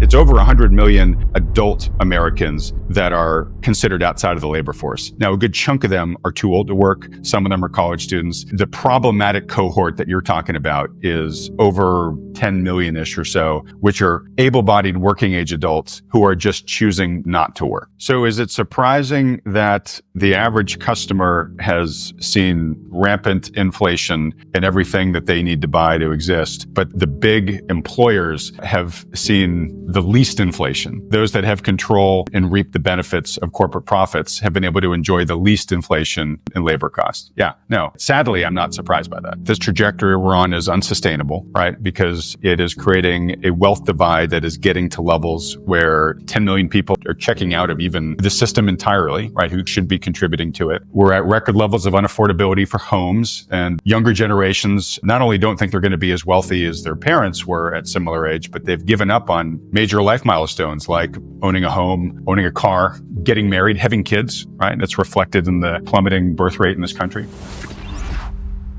It's over 100 million adult Americans that are considered outside of the labor force. Now, a good chunk of them are too old to work. Some of them are college students. The problematic cohort that you're talking about is over 10 million-ish or so, which are able-bodied working age adults who are just choosing not to work. So is it surprising that the average customer has seen rampant inflation in everything that they need to buy to exist, but the big employers have seen the least inflation? Those that have control and reap the benefits of corporate profits have been able to enjoy the least inflation in labor costs. Yeah, no, sadly, I'm not surprised by that. This trajectory we're on is unsustainable, right? Because it is creating a wealth divide that is getting to levels where 10 million people are checking out of even the system entirely, right? Who should be contributing to it. We're at record levels of unaffordability for homes, and younger generations not only don't think they're going to be as wealthy as their parents were at similar age, but they've given up on major life milestones like owning a home, owning a car, getting married, having kids, right? That's reflected in the plummeting birth rate in this country.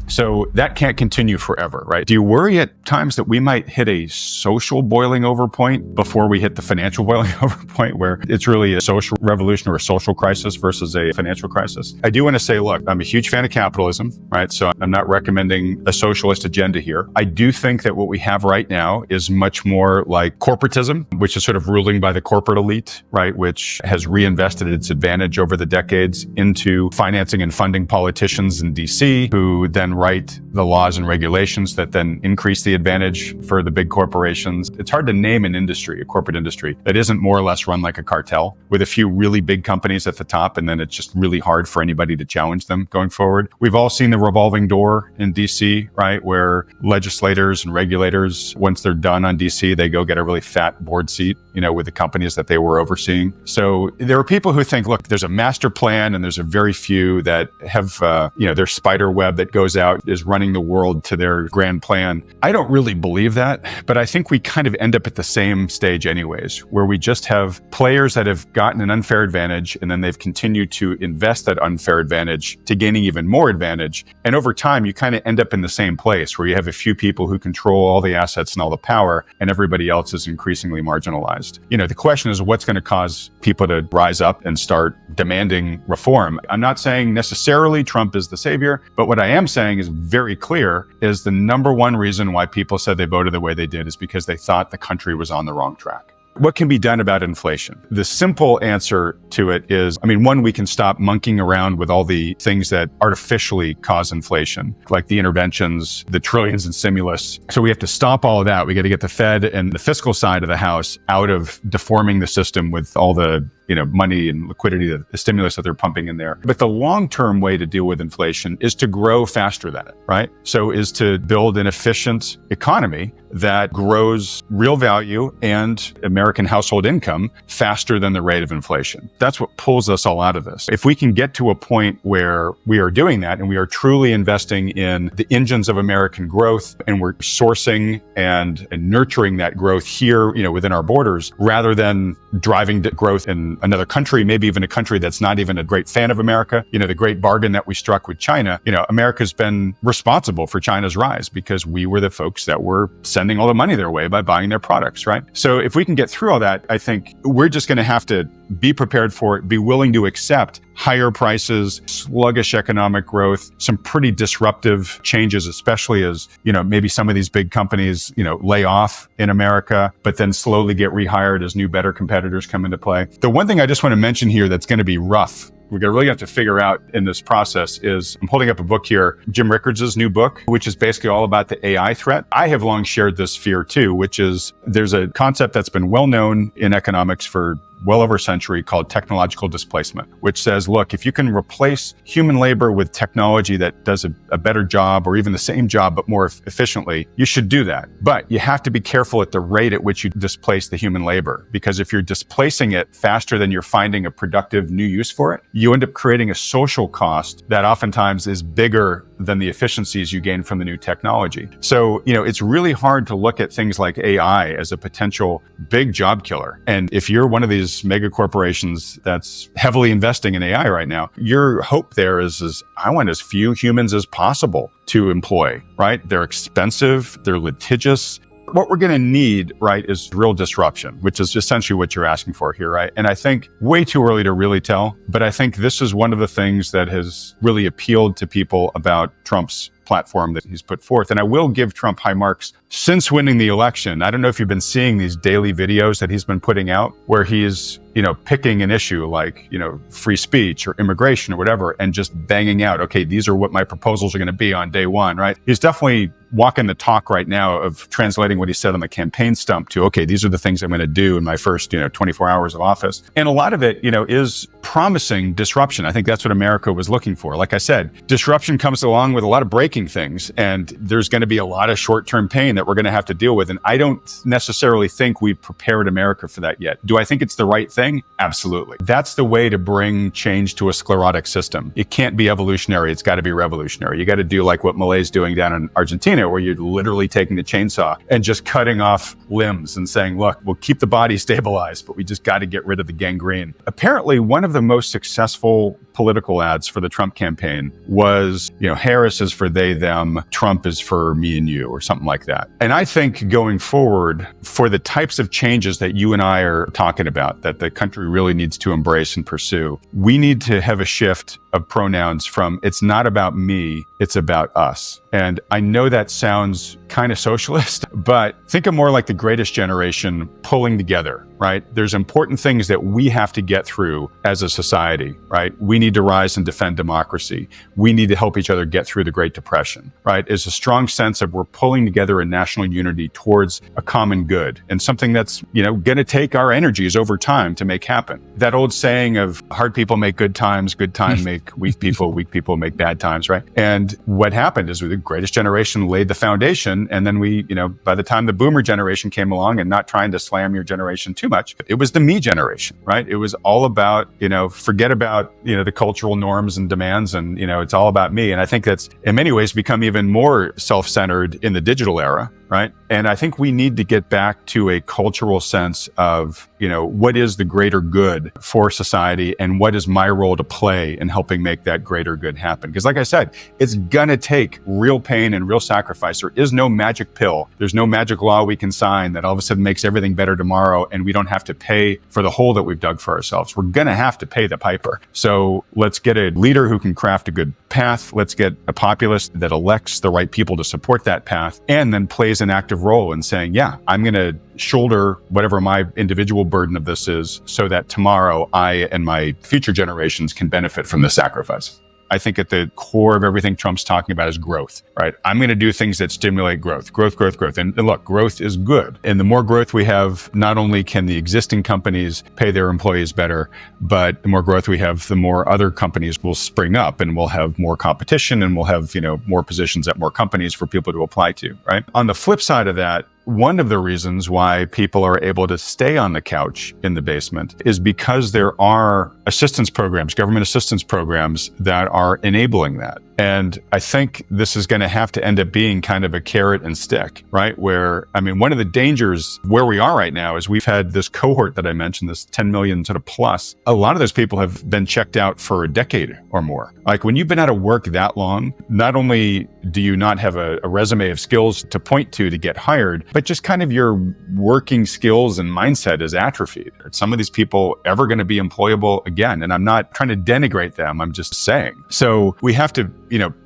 So that can't continue forever, right? Do you worry at times that we might hit a social boiling over point before we hit the financial boiling over point, where it's really a social revolution or a social crisis versus a financial crisis? I do want to say, look, I'm a huge fan of capitalism, right? So I'm not recommending a socialist agenda here. I do think that what we have right now is much more like corporatism, which is sort of ruling by the corporate elite, right? Which has reinvested its advantage over the decades into financing and funding politicians in DC, who then write the laws and regulations that then increase the advantage for the big corporations. It's hard to name an industry, a corporate industry, that isn't more or less run like a cartel with a few really big companies at the top, and then it's just really hard for anybody to challenge them going forward. We've all seen the revolving door in DC, right? Where legislators and regulators, once they're done on DC, they go get a really fat board seat, with the companies that they were overseeing. So there are people who think, look, there's a master plan and there's a very few that have, their spider web that goes out is running the world to their grand plan. I don't really believe that, but I think we kind of end up at the same stage anyways, where we just have players that have gotten an unfair advantage, and then they've continued to invest that unfair advantage to gaining even more advantage. And over time, you kind of end up in the same place where you have a few people who control all the assets and all the power, and everybody else is increasingly marginalized. The question is, what's going to cause people to rise up and start demanding reform? I'm not saying necessarily Trump is the savior, but what I am saying is very clear is the number one reason why people said they voted the way they did is because they thought the country was on the wrong track. What can be done about inflation? The simple answer to it is, one, we can stop monkeying around with all the things that artificially cause inflation, like the interventions, the trillions in stimulus. So we have to stop all of that. We got to get the Fed and the fiscal side of the house out of deforming the system with all the money and liquidity, the stimulus that they're pumping in there. But the long-term way to deal with inflation is to grow faster than it, right? So is to build an efficient economy that grows real value and American household income faster than the rate of inflation. That's what pulls us all out of this. If we can get to a point where we are doing that and we are truly investing in the engines of American growth, and we're sourcing and nurturing that growth here, within our borders, rather than driving growth in another country, maybe even a country that's not even a great fan of America. The great bargain that we struck with China, America's been responsible for China's rise because we were the folks that were sending all the money their way by buying their products, right? So if we can get through all that, I think we're just going to have to be prepared for it, be willing to accept higher prices, sluggish economic growth, some pretty disruptive changes, especially as, maybe some of these big companies, lay off in America, but then slowly get rehired as new, better competitors come into play. The one thing I just want to mention here that's going to be rough, we're going to really have to figure out in this process is, I'm holding up a book here, Jim Rickards' new book, which is basically all about the AI threat. I have long shared this fear too, which is there's a concept that's been well known in economics for well over a century called technological displacement, which says, look, if you can replace human labor with technology that does a better job or even the same job but more efficiently, you should do that. But you have to be careful at the rate at which you displace the human labor, because if you're displacing it faster than you're finding a productive new use for it, you end up creating a social cost that oftentimes is bigger than the efficiencies you gain from the new technology. So, it's really hard to look at things like AI as a potential big job killer. And if you're one of these mega corporations that's heavily investing in AI right now, your hope there is I want as few humans as possible to employ, right? They're expensive, they're litigious, What we're going to need, right, is real disruption, which is essentially what you're asking for here, right? And I think way too early to really tell, but I think this is one of the things that has really appealed to people about Trump's platform that he's put forth. And I will give Trump high marks since winning the election. I don't know if you've been seeing these daily videos that he's been putting out where he's, picking an issue like, free speech or immigration or whatever, and just banging out, okay, these are what my proposals are going to be on day one, right? He's definitely walking the talk right now of translating what he said on the campaign stump to, okay, these are the things I'm going to do in my first, 24 hours of office. And a lot of it, is promising disruption. I think that's what America was looking for. Like I said, disruption comes along with a lot of breaking things, and there's going to be a lot of short-term pain that we're going to have to deal with. And I don't necessarily think we've prepared America for that yet. Do I think it's the right thing? Absolutely. That's the way to bring change to a sclerotic system. It can't be evolutionary. It's got to be revolutionary. You got to do like what Malay's doing down in Argentina, where you're literally taking the chainsaw and just cutting off limbs and saying, look, we'll keep the body stabilized, but we just got to get rid of the gangrene. Apparently, one of the most successful political ads for the Trump campaign was, Harris is for they, them, Trump is for me and you, or something like that. And I think going forward, for the types of changes that you and I are talking about, that the country really needs to embrace and pursue, we need to have a shift of pronouns from it's not about me, it's about us. And I know that sounds kind of socialist, but think of more like the greatest generation pulling together, right? There's important things that we have to get through as a society, right? We need to rise and defend democracy. We need to help each other get through the Great Depression, right? It's a strong sense of we're pulling together in national unity towards a common good and something that's, going to take our energies over time to make happen. That old saying of hard people make good times make weak people make bad times, right? And what happened is the greatest generation laid the foundation. And then we, by the time the boomer generation came along, and not trying to slam your generation too much, it was the me generation, right? It was all about, forget about, the cultural norms and demands, and, it's all about me. And I think that's in many ways become even more self-centered in the digital era, right? And I think we need to get back to a cultural sense of, what is the greater good for society and what is my role to play in helping make that greater good happen? Because like I said, it's gonna take real pain and real sacrifice. There is no magic pill. There's no magic law we can sign that all of a sudden makes everything better tomorrow and we don't have to pay for the hole that we've dug for ourselves. We're gonna have to pay the piper. So let's get a leader who can craft a good path. Let's get a populace that elects the right people to support that path and then plays an active role in saying, yeah, I'm going to shoulder whatever my individual burden of this is so that tomorrow I and my future generations can benefit from the sacrifice. I think at the core of everything Trump's talking about is growth, right? I'm going to do things that stimulate growth. And look, growth is good. And the more growth we have, not only can the existing companies pay their employees better, but the more growth we have, the more other companies will spring up and we'll have more competition and we'll have, more positions at more companies for people to apply to, right? On the flip side of that, one of the reasons why people are able to stay on the couch in the basement is because there are assistance programs, government assistance programs that are enabling that. And I think this is going to have to end up being kind of a carrot and stick, right? Where, one of the dangers where we are right now is we've had this cohort that I mentioned, this 10 million sort of plus. A lot of those people have been checked out for a decade or more. Like when you've been out of work that long, not only do you not have a resume of skills to point to get hired, but just kind of your working skills and mindset is atrophied. Are some of these people ever going to be employable again? And I'm not trying to denigrate them. I'm just saying. So we have to,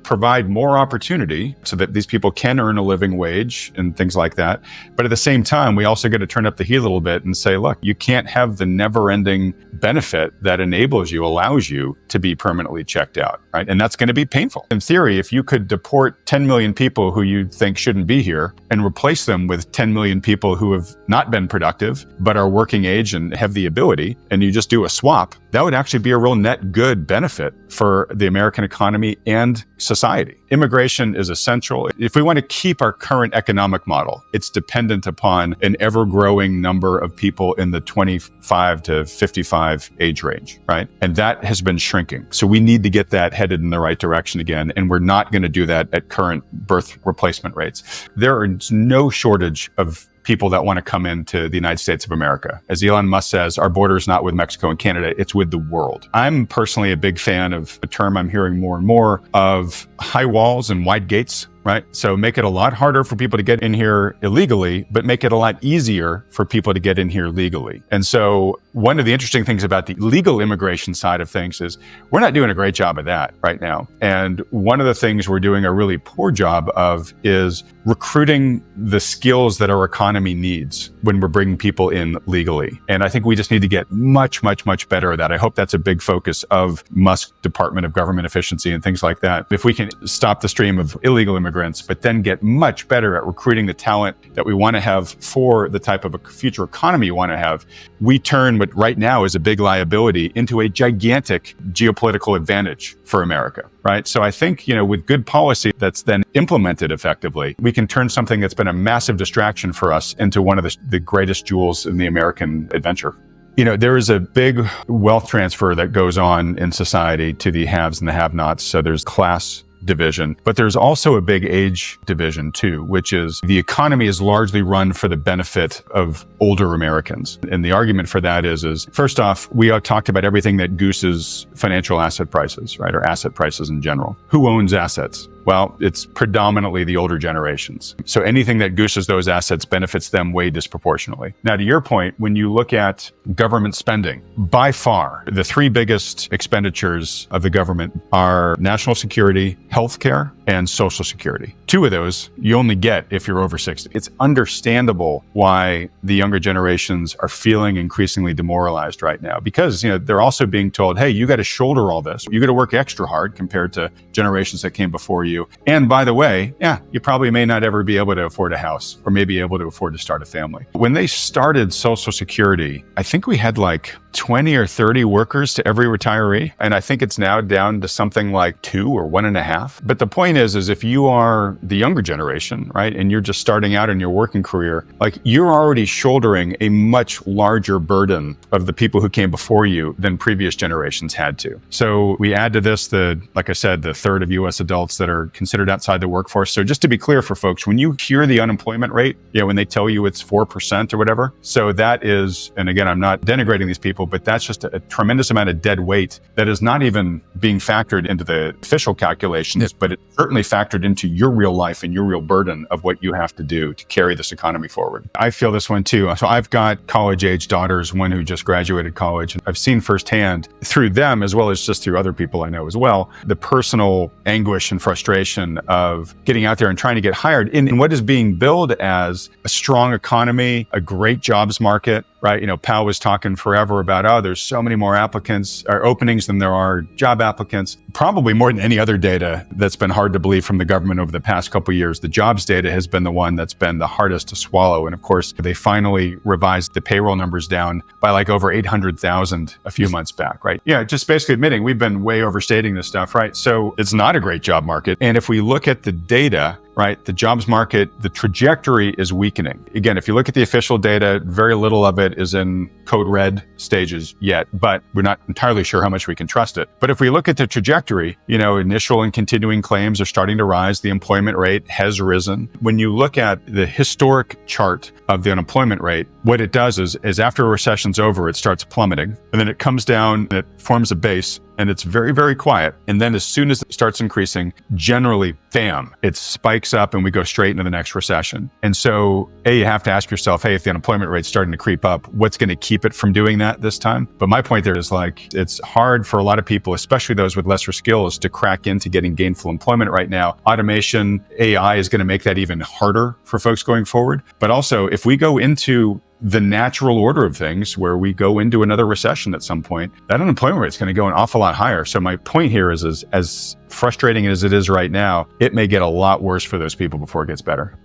provide more opportunity so that these people can earn a living wage and things like that. But at the same time, we also got to turn up the heat a little bit and say, look, you can't have the never-ending benefit that allows you to be permanently checked out, right? And that's going to be painful. In theory, if you could deport 10 million people who you think shouldn't be here and replace them with 10 million people who have not been productive, but are working age and have the ability, and you just do a swap, that would actually be a real net good benefit for the American economy and society. Immigration is essential. If we want to keep our current economic model, it's dependent upon an ever-growing number of people in the 25 to 55 age range, right? And that has been shrinking. So we need to get that headed in the right direction again. And we're not going to do that at current birth replacement rates. There is no shortage of people that want to come into the United States of America. As Elon Musk says, our border is not with Mexico and Canada, it's with the world. I'm personally a big fan of a term I'm hearing more and more of high walls and wide gates. right? So make it a lot harder for people to get in here illegally, but make it a lot easier for people to get in here legally. And so one of the interesting things about the legal immigration side of things is we're not doing a great job of that right now. And one of the things we're doing a really poor job of is recruiting the skills that our economy needs when we're bringing people in legally. And I think we just need to get much, much, much better at that. I hope that's a big focus of Musk's Department of Government Efficiency and things like that. If we can stop the stream of illegal immigrants, but then get much better at recruiting the talent that we want to have for the type of a future economy we want to have, we turn what right now is a big liability into a gigantic geopolitical advantage for America, right? So I think, with good policy that's then implemented effectively, we can turn something that's been a massive distraction for us into one of the greatest jewels in the American adventure. There is a big wealth transfer that goes on in society to the haves and the have-nots. So there's class division, but there's also a big age division too, which is the economy is largely run for the benefit of older Americans. And the argument for that is first off, we talked about everything that gooses financial asset prices, right? Or asset prices in general. Who owns assets? Well, it's predominantly the older generations. So anything that gooses those assets benefits them way disproportionately. Now, to your point, when you look at government spending, by far, the three biggest expenditures of the government are national security, healthcare, and Social Security. Two of those you only get if you're over 60. It's understandable why the younger generations are feeling increasingly demoralized right now because, they're also being told, hey, you got to shoulder all this. You got to work extra hard compared to generations that came before you. And by the way, you probably may not ever be able to afford a house or maybe able to afford to start a family. When they started Social Security, I think we had like 20 or 30 workers to every retiree. And I think it's now down to something like 2 or 1.5. But the point is if you are the younger generation, right, and you're just starting out in your working career, like you're already shouldering a much larger burden of the people who came before you than previous generations had to. So we add to this, like I said, the third of US adults that are considered outside the workforce. So just to be clear for folks, when you hear the unemployment rate, when they tell you it's 4% or whatever, so that is, and again, I'm not denigrating these people, but that's just a tremendous amount of dead weight that is not even being factored into the official calculations, but it's certainly factored into your real life and your real burden of what you have to do to carry this economy forward. I feel this one too. So I've got college-age daughters, one who just graduated college, and I've seen firsthand through them, as well as just through other people I know as well, the personal anguish and frustration of getting out there and trying to get hired in what is being billed as a strong economy, a great jobs market, right? Powell was talking forever about, there's so many more applicants or openings than there are job applicants. Probably more than any other data that's been hard to believe from the government over the past couple of years. The jobs data has been the one that's been the hardest to swallow. And of course, they finally revised the payroll numbers down by like over 800,000 a few months back, right? Just basically admitting we've been way overstating this stuff, right? So it's not a great job market. And if we look at the data, right, the jobs market, the trajectory is weakening. Again, if you look at the official data, very little of it is in code red stages yet, but we're not entirely sure how much we can trust it. But if we look at the trajectory, initial and continuing claims are starting to rise. The employment rate has risen. When you look at the historic chart of the unemployment rate, what it does is after a recession's over, it starts plummeting, and then it comes down, and it forms a base, and it's very, very quiet. And then as soon as it starts increasing, generally, bam, it spikes up and we go straight into the next recession. And so, you have to ask yourself, hey, if the unemployment rate's starting to creep up, what's going to keep it from doing that this time? But my point there is it's hard for a lot of people, especially those with lesser skills, to crack into getting gainful employment right now. Automation, AI is going to make that even harder for folks going forward. But also, if we go into the natural order of things where we go into another recession at some point, that unemployment rate is going to go an awful lot higher. So my point here is as frustrating as it is right now, it may get a lot worse for those people before it gets better.